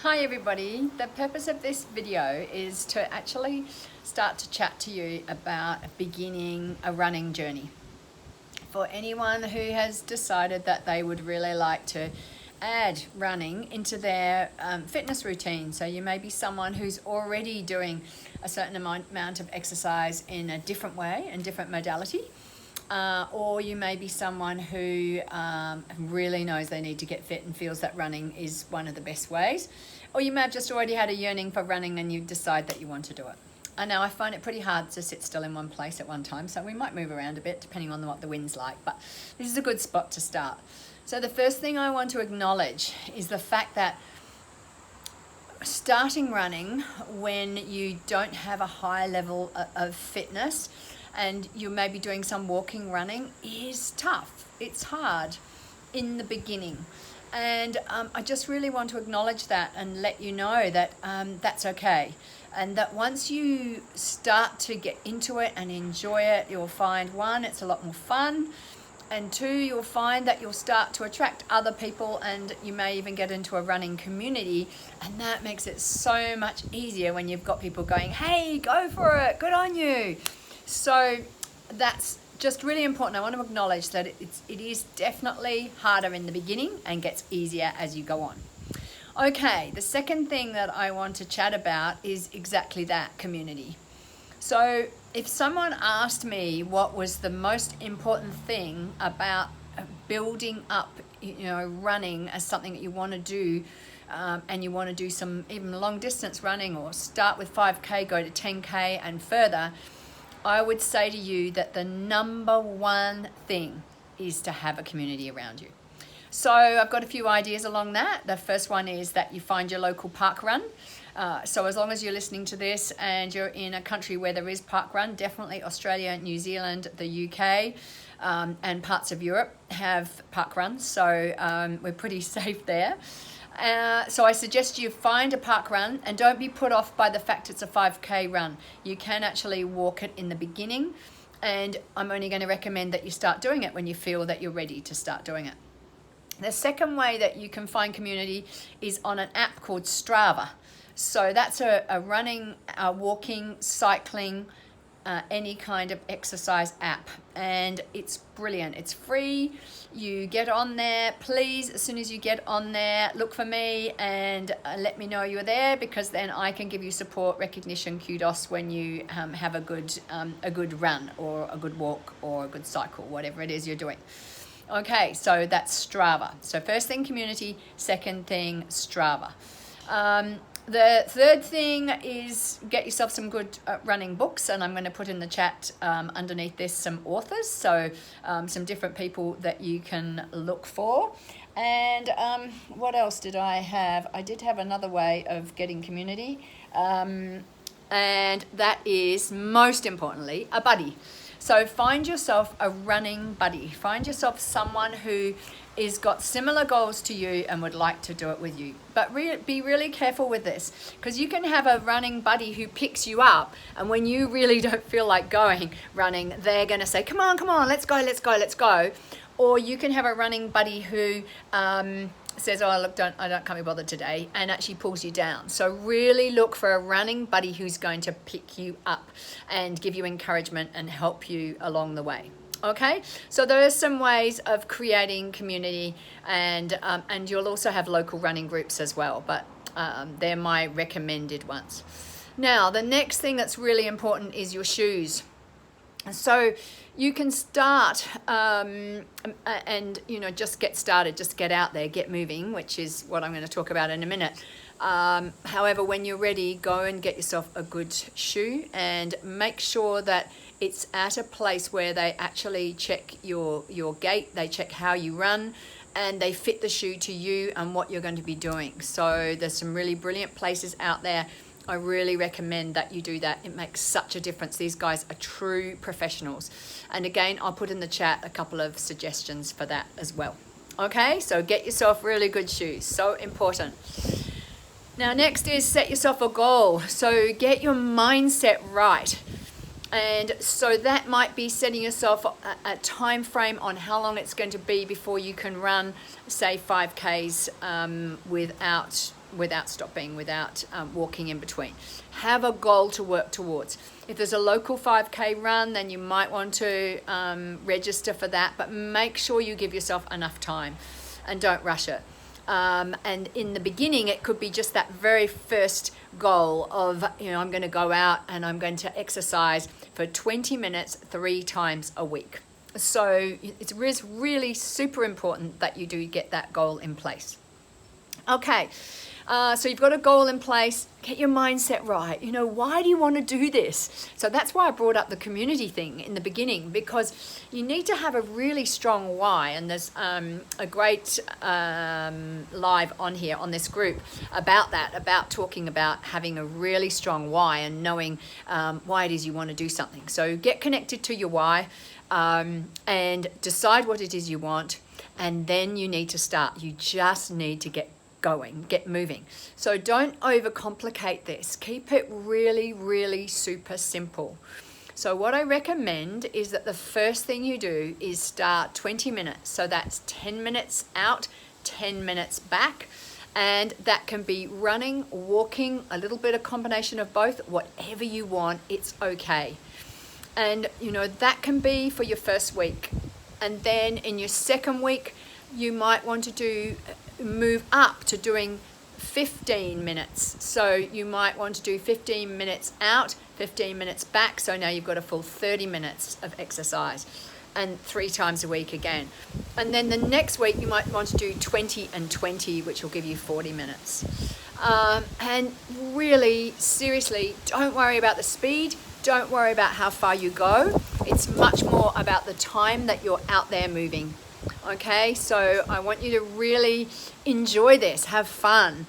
Hi everybody, the purpose of this video is to actually start to chat to you about beginning a running journey. For anyone who has decided that they would really like to add running into their fitness routine. So you may be someone who's already doing a certain amount of exercise in a different way and different modality. Or you may be someone who really knows they need to get fit and feels that running is one of the best ways. Or you may have just already had a yearning for running and you decide that you want to do it. I know I find it pretty hard to sit still in one place at one time, so we might move around a bit depending on what the wind's like, but this is a good spot to start. So the first thing I want to acknowledge is the fact that starting running when you don't have a high level of fitness and you may be doing some walking running is tough. It's hard in the beginning. And I just really want to acknowledge that and let you know that that's okay. And that once you start to get into it and enjoy it, you'll find, one, it's a lot more fun. And two, you'll find that you'll start to attract other people and you may even get into a running community. And that makes it so much easier when you've got people going, hey, go for it, good on you. So that's just really important. I want to acknowledge that it is definitely harder in the beginning and gets easier as you go on. Okay, the second thing that I want to chat about is exactly that, community. So if someone asked me what was the most important thing about building up, running as something that you want to do, and you want to do some even long distance running or start with 5K, go to 10K and further, I would say to you that the number one thing is to have a community around you. So I've got a few ideas along that. The first one is that you find your local park run. So as long as you're listening to this and you're in a country where there is park run, definitely Australia, New Zealand, the UK, and parts of Europe have park runs. So we're pretty safe there. So I suggest you find a park run and don't be put off by the fact it's a 5K run. You can actually walk it in the beginning, and I'm only going to recommend that you start doing it when you feel that you're ready to start doing it. The second way that you can find community is on an app called Strava. So that's a running, walking, cycling, any kind of exercise app, and it's brilliant. It's free. You get on there, please, as soon as you get on there, look for me and let me know you're there, because then I can give you support, recognition, kudos when you have a good run or a good walk or a good cycle, whatever it is you're doing. Okay, so that's Strava. So first thing, community. Second thing, Strava. The third thing is get yourself some good running books, and I'm going to put in the chat underneath this some authors, so some different people that you can look for. And what else did I have? I did have another way of getting community, and that is, most importantly, a buddy. So find yourself a running buddy. Find yourself someone who is got similar goals to you and would like to do it with you. But be really careful with this, because you can have a running buddy who picks you up, and when you really don't feel like going running, they're going to say, come on, let's go. Or you can have a running buddy who says, oh, look, can't be bothered today, and actually pulls you down. So really look for a running buddy who's going to pick you up and give you encouragement and help you along the way. Okay, so there are some ways of creating community, and you'll also have local running groups as well, but they're my recommended ones. Now, the next thing that's really important is your shoes. So you can start and just get started, just get out there, get moving, which is what I'm going to talk about in a minute. However, when you're ready, go and get yourself a good shoe and make sure that it's at a place where they actually check your gait, they check how you run, and they fit the shoe to you and what you're going to be doing. So there's some really brilliant places out there. I really recommend that you do that. It makes such a difference. These guys are true professionals. And again, I'll put in the chat a couple of suggestions for that as well. Okay, so get yourself really good shoes. So important. Now, next is set yourself a goal. So get your mindset right. And so that might be setting yourself a time frame on how long it's going to be before you can run, say, 5Ks without without stopping, without walking in between. Have a goal to work towards. If there's a local 5K run, then you might want to register for that, but make sure you give yourself enough time and don't rush it. And in the beginning, it could be just that very first goal of, I'm going to go out and I'm going to exercise for 20 minutes 3 times a week. So it's really super important that you do get that goal in place. Okay, so you've got a goal in place, get your mindset right. Why do you want to do this? So that's why I brought up the community thing in the beginning, because you need to have a really strong why. And there's a great live on here on this group about that, about talking about having a really strong why and knowing why it is you want to do something. So get connected to your why and decide what it is you want. And then you need to start. You just need to get going, get moving. So don't overcomplicate this. Keep it really, really super simple. So what I recommend is that the first thing you do is start 20 minutes. So that's 10 minutes out, 10 minutes back. And that can be running, walking, a little bit of combination of both, whatever you want, it's okay. And that can be for your first week. And then in your second week, you might want to move up to doing 15 minutes. So you might want to do 15 minutes out, 15 minutes back. So now you've got a full 30 minutes of exercise, and 3 times a week again. And then the next week you might want to do 20 and 20, which will give you 40 minutes. And really, seriously, don't worry about the speed. Don't worry about how far you go. It's much more about the time that you're out there moving. Okay, so I want you to really enjoy this, have fun.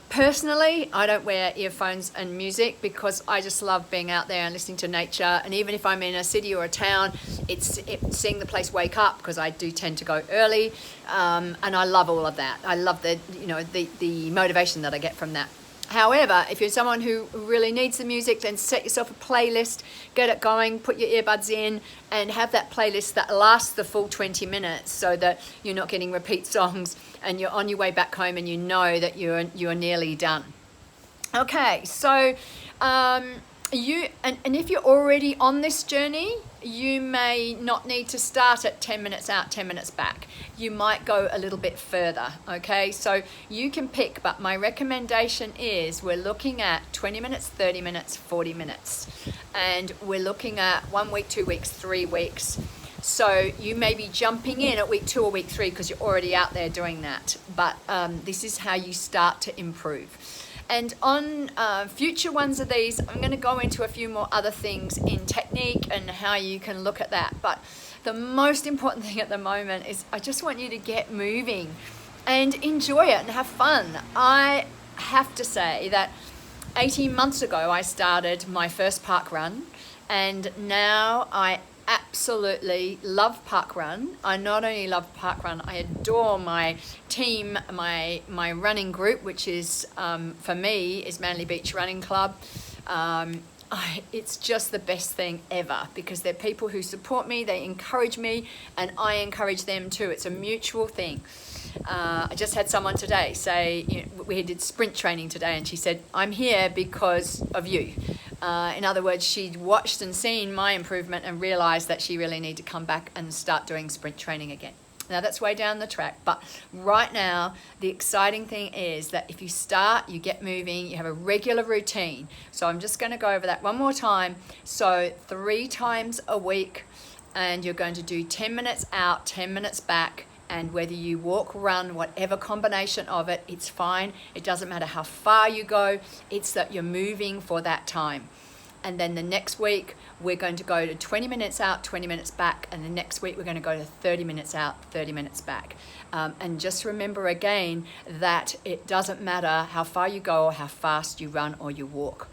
Personally, I don't wear earphones and music because I just love being out there and listening to nature. And even if I'm in a city or a town, it's seeing the place wake up, because I do tend to go early, and I love all of that. I love the motivation that I get from that. However, if you're someone who really needs the music, then set yourself a playlist, get it going, put your earbuds in, and have that playlist that lasts the full 20 minutes so that you're not getting repeat songs and you're on your way back home and you know that you're nearly done. Okay, so if you're already on this journey, you may not need to start at 10 minutes out, 10 minutes back. You might go a little bit further, okay? So you can pick, but my recommendation is we're looking at 20 minutes, 30 minutes, 40 minutes. And we're looking at 1 week, 2 weeks, 3 weeks. So you may be jumping in at week 2 or week 3 because you're already out there doing that. But this is how you start to improve. And on future ones of these, I'm going to go into a few more other things in technique and how you can look at that. But the most important thing at the moment is I just want you to get moving and enjoy it and have fun. I have to say that 18 months ago, I started my first park run, and now I absolutely love parkrun. I not only love parkrun, I adore my team, my running group, which is for me is Manly Beach Running Club. It's just the best thing ever because they're people who support me, they encourage me, and I encourage them too. It's a mutual thing. I just had someone today say, we did sprint training today, and she said, I'm here because of you. In other words, she'd watched and seen my improvement and realized that she really needed to come back and start doing sprint training again. Now that's way down the track, but right now the exciting thing is that if you start, you get moving, you have a regular routine. So I'm just going to go over that one more time. So 3 times a week, and you're going to do 10 minutes out, 10 minutes back. And whether you walk, run, whatever combination of it, it's fine. It doesn't matter how far you go. It's that you're moving for that time. And then the next week, we're going to go to 20 minutes out, 20 minutes back. And the next week, we're going to go to 30 minutes out, 30 minutes back. And just remember again that it doesn't matter how far you go or how fast you run or you walk.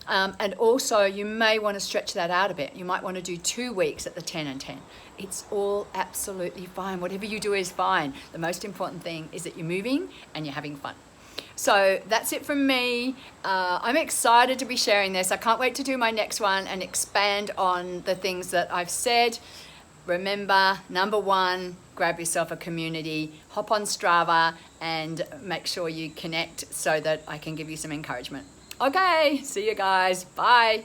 And also, you may want to stretch that out a bit. You might want to do 2 weeks at the 10 and 10. It's all absolutely fine. Whatever you do is fine. The most important thing is that you're moving and you're having fun. So that's it from me. I'm excited to be sharing this. I can't wait to do my next one and expand on the things that I've said. remember, number one, grab yourself a community, hop on Strava and make sure you connect so that I can give you some encouragement. Okay, see you guys. Bye.